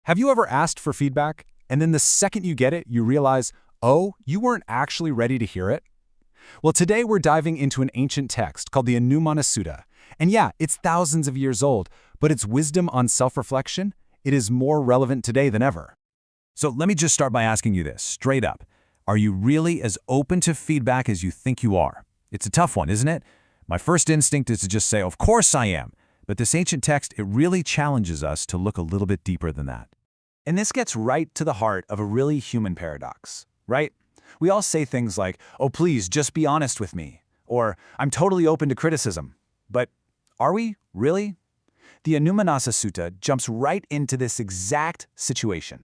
Have you ever asked for feedback, and then the second you get it, you realize, oh, you weren't actually ready to hear it? Well, today we're diving into an ancient text called the Anumāna Sutta. And yeah, it's thousands of years old, but its wisdom on self-reflection, it is more relevant today than ever. So let me just start by asking you this, straight up. Are you really as open to feedback as you think you are? It's a tough one, isn't it? My first instinct is to just say, of course I am. But this ancient text, it really challenges us to look a little bit deeper than that. And this gets right to the heart of a really human paradox, right? We all say things like, oh, please, just be honest with me, or I'm totally open to criticism. But are we, really? The Anumānasa Sutta jumps right into this exact situation.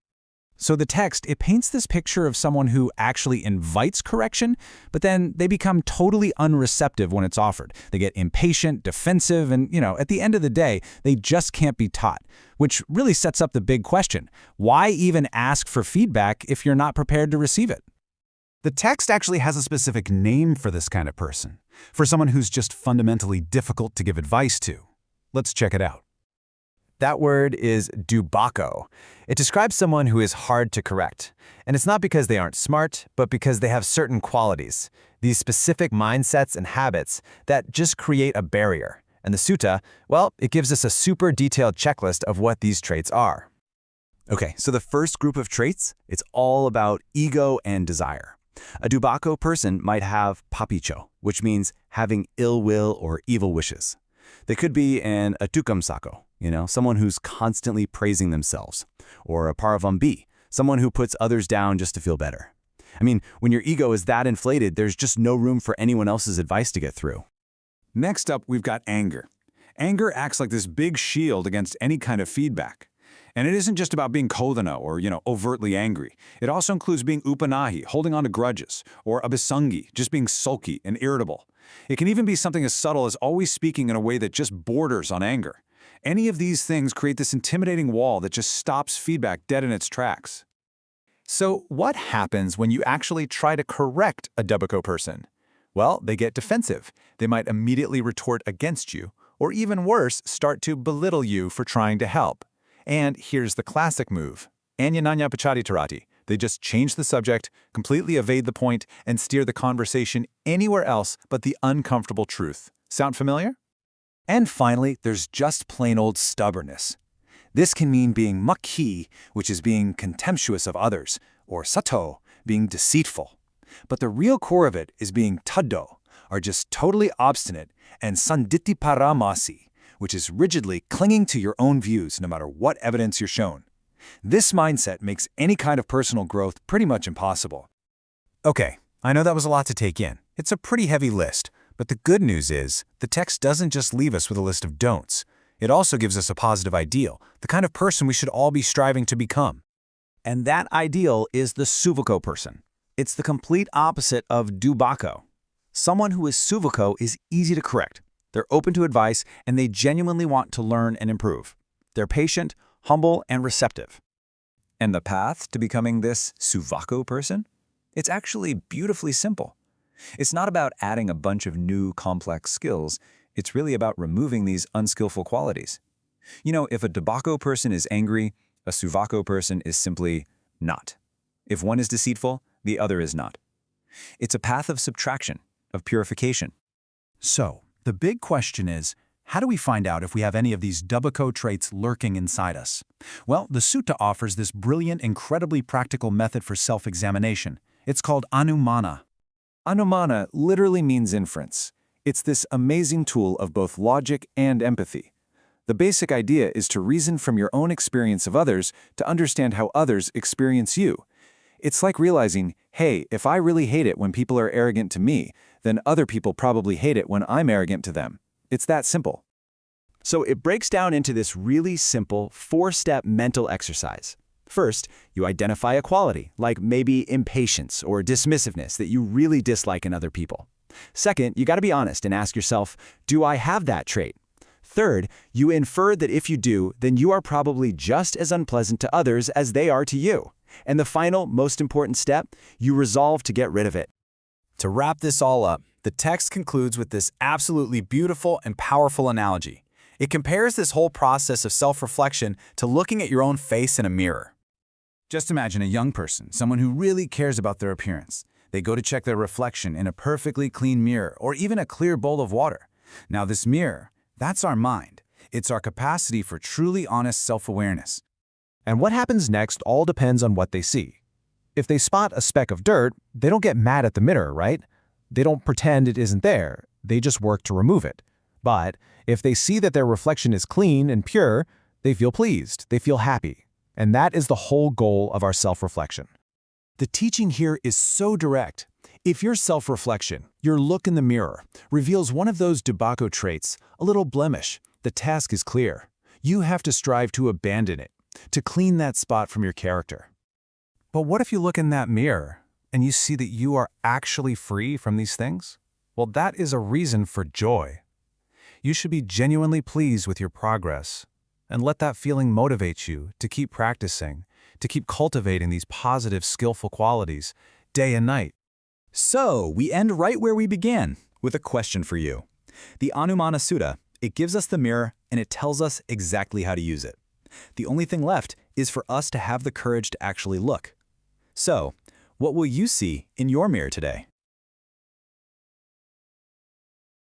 So the text, it paints this picture of someone who actually invites correction, but then they become totally unreceptive when it's offered. They get impatient, defensive, and, at the end of the day, they just can't be taught, which really sets up the big question. Why even ask for feedback if you're not prepared to receive it? The text actually has a specific name for this kind of person, for someone who's just fundamentally difficult to give advice to. Let's check it out. That word is dubako. It describes someone who is hard to correct. And it's not because they aren't smart, but because they have certain qualities, these specific mindsets and habits that just create a barrier. And the sutta, well, it gives us a super detailed checklist of what these traits are. Okay, so the first group of traits, it's all about ego and desire. A dubako person might have papicho, which means having ill will or evil wishes. They could be an atukamsako, someone who's constantly praising themselves, or a paravambi, someone who puts others down just to feel better. I mean, when your ego is that inflated, there's just no room for anyone else's advice to get through. Next up, we've got anger. Anger acts like this big shield against any kind of feedback. And it isn't just about being kodana or, overtly angry. It also includes being upanahi, holding on to grudges, or abisangi, just being sulky and irritable. It can even be something as subtle as always speaking in a way that just borders on anger. Any of these things create this intimidating wall that just stops feedback dead in its tracks. So what happens when you actually try to correct a dubako person? Well, they get defensive. They might immediately retort against you, or even worse, start to belittle you for trying to help. And here's the classic move. Anyananya pachaditarati. They just change the subject, completely evade the point, and steer the conversation anywhere else but the uncomfortable truth. Sound familiar? And finally, there's just plain old stubbornness. This can mean being makhi, which is being contemptuous of others, or sato, being deceitful. But the real core of it is being taddo, or just totally obstinate, and sandittiparamasi, which is rigidly clinging to your own views no matter what evidence you're shown. This mindset makes any kind of personal growth pretty much impossible. Okay, I know that was a lot to take in. It's a pretty heavy list, but the good news is the text doesn't just leave us with a list of don'ts. It also gives us a positive ideal, the kind of person we should all be striving to become. And that ideal is the suvako person. It's the complete opposite of dubako. Someone who is suvako is easy to correct. They're open to advice, and they genuinely want to learn and improve. They're patient, humble, and receptive. And the path to becoming this suvako person? It's actually beautifully simple. It's not about adding a bunch of new complex skills. It's really about removing these unskillful qualities. If a dubako person is angry, a suvako person is simply not. If one is deceitful, the other is not. It's a path of subtraction, of purification. So, the big question is, how do we find out if we have any of these dubako traits lurking inside us? Well, the sutta offers this brilliant, incredibly practical method for self-examination. It's called Anumāna. Anumāna literally means inference. It's this amazing tool of both logic and empathy. The basic idea is to reason from your own experience of others to understand how others experience you. It's like realizing, hey, if I really hate it when people are arrogant to me, then other people probably hate it when I'm arrogant to them. It's that simple. So it breaks down into this really simple 4-step mental exercise. First, you identify a quality, like maybe impatience or dismissiveness that you really dislike in other people. Second, you got to be honest and ask yourself, do I have that trait? Third, you infer that if you do, then you are probably just as unpleasant to others as they are to you. And the final, most important step, you resolve to get rid of it. To wrap this all up, the text concludes with this absolutely beautiful and powerful analogy. It compares this whole process of self-reflection to looking at your own face in a mirror. Just imagine a young person, someone who really cares about their appearance. They go to check their reflection in a perfectly clean mirror or even a clear bowl of water. Now this mirror, that's our mind. It's our capacity for truly honest self-awareness. And what happens next all depends on what they see. If they spot a speck of dirt, they don't get mad at the mirror, right? They don't pretend it isn't there. They just work to remove it. But if they see that their reflection is clean and pure, they feel pleased, they feel happy. And that is the whole goal of our self-reflection. The teaching here is so direct. If your self-reflection, your look in the mirror, reveals one of those Dubako traits, a little blemish, the task is clear. You have to strive to abandon it, to clean that spot from your character. But what if you look in that mirror and you see that you are actually free from these things? Well, that is a reason for joy. You should be genuinely pleased with your progress, and let that feeling motivate you to keep practicing, to keep cultivating these positive, skillful qualities day and night. So, we end right where we began, with a question for you. The Anumāna Sutta, it gives us the mirror and it tells us exactly how to use it. The only thing left is for us to have the courage to actually look. So, what will you see in your mirror today?